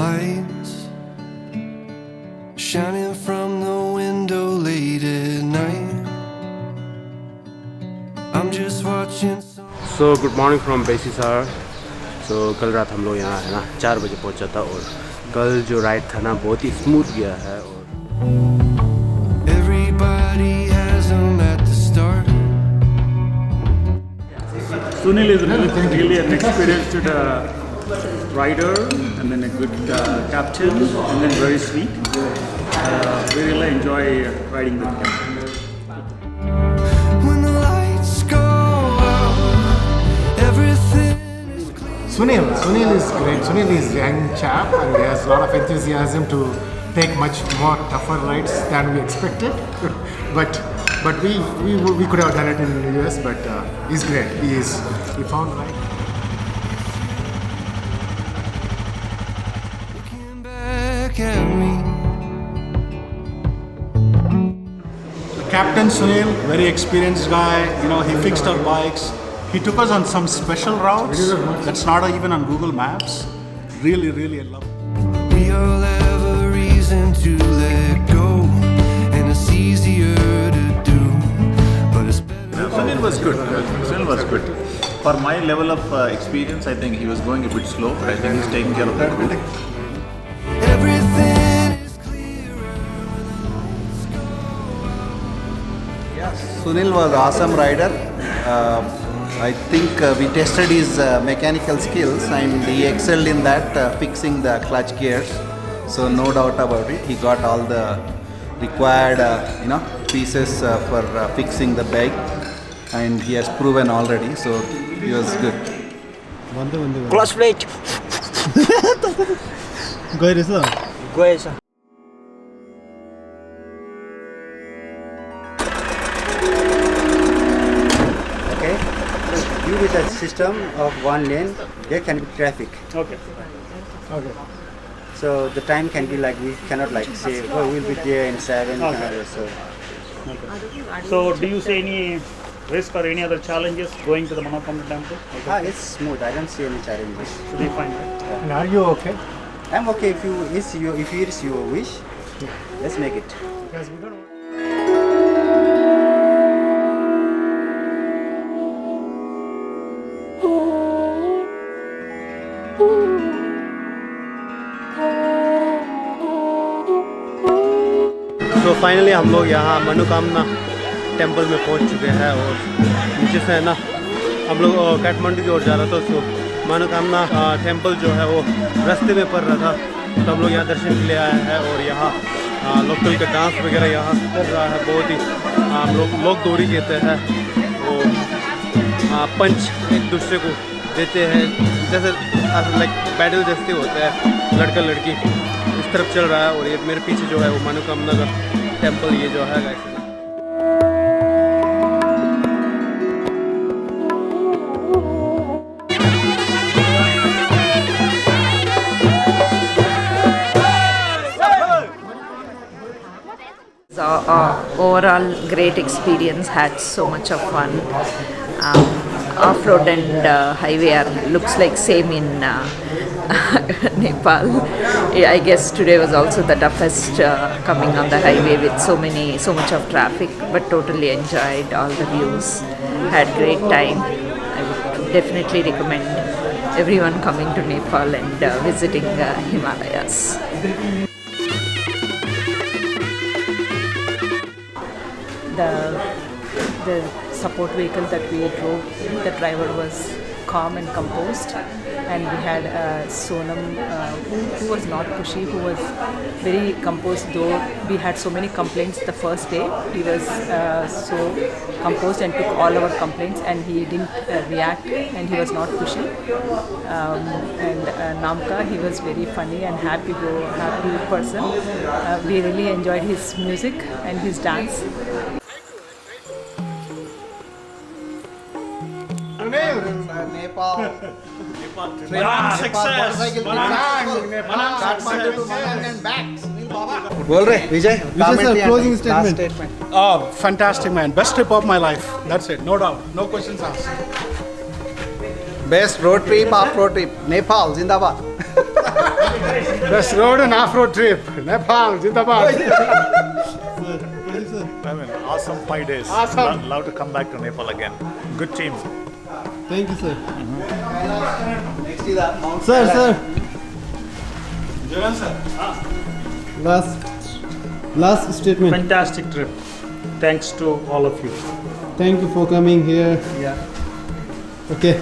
lights shining from the window late at night. I'm just watching. So good morning from Baisisar. So कल रात हम लोग यहाँ है ना 4 बजे पहुँचा था और कल जो राइड था ना बहुत ही स्मूथ गया है और Everybody has them at the start. Sunil is really an experienced rider and then a good captain and then very sweet. We really enjoy riding with him. When the lights go out, everything is clear. Sunil is great. Sunil is young chap and he has a lot of enthusiasm to take much more tougher rides than we expected. but we could have done it in the US, but he's great. He found right. Looking back at me. Captain Sunil, very experienced guy. You know, he fixed our bikes. He took us on some special routes that's not even on Google Maps. Really, I love it. We all have a reason to let go, and it's easier to do, but it's better. Sunil was good. Sunil was good. For my level of experience, I think he was going a bit slow, but I think he's taking care of the group. Everything is clearer. Sunil was awesome rider. I think we tested his mechanical skills and he excelled in that, fixing the clutch gears. So no doubt about it, he got all the required pieces for fixing the bike, and he has proven already. So he was good. Clutch plate. Goyesa. Okay. Due to the system of one lane, there can be traffic. Okay. So the time can be like, we cannot like say, oh, we'll be there in 7 or so. So do you see any risk or any other challenges going to the Manokamna temple? It's smooth. I don't see any challenges. Should be fine, right? And are you okay? I'm okay if it is your wish. Let's make it. Because we don't. तो finally हम लोग यहाँ मनोकामना temple में पहुँच चुके हैं और नीचे से है ना हम लोग काठमांडू की ओर जा रहा था। तो मनोकामना टेम्पल जो है वो रास्ते में पड़ रहा था, तो हम लोग यहाँ दर्शन के लिए आए हैं और यहाँ लोकल का डांस वगैरह यहाँ कर रहा है। बहुत ही हम लोग दौड़ी कहते हैं, वो पंच एक दूसरे को देते हैं, जैसे लाइक बैटल जैसे होते हैं, लड़का लड़की इस तरफ चल रहा है। और ये मेरे पीछे जो है वो मनोकामना का टेम्पल ये जो है guys. Overall great experience, had so much of fun. Off-road and highway looks like same in Nepal. I guess today was also the toughest coming on the highway with so much of traffic, but totally enjoyed all the views, had great time. I would definitely recommend everyone coming to Nepal and visiting Himalayas. The support vehicle that we drove, the driver was calm and composed, and we had Sonam who was not pushy, who was very composed. Though we had so many complaints the first day, he was so composed and took all our complaints, and he didn't react, and he was not pushy. And Namka, he was very funny and happy person. We really enjoyed his music and his dance. Nepal. बोल रहे विजय sir, closing statement. Oh, fantastic man, best trip of my life. That's it, no doubt, no questions asked. Best road trip, off-road trip. Nepal, Zindabad. Best road and off-road trip. Nepal, Jindabad. I mean, awesome 5 days. Awesome. Love to come back to Nepal again. Good team. Thank you, sir. Sir. Last statement. Fantastic trip. Thanks to all of you. Thank you for coming here. Yeah. Okay.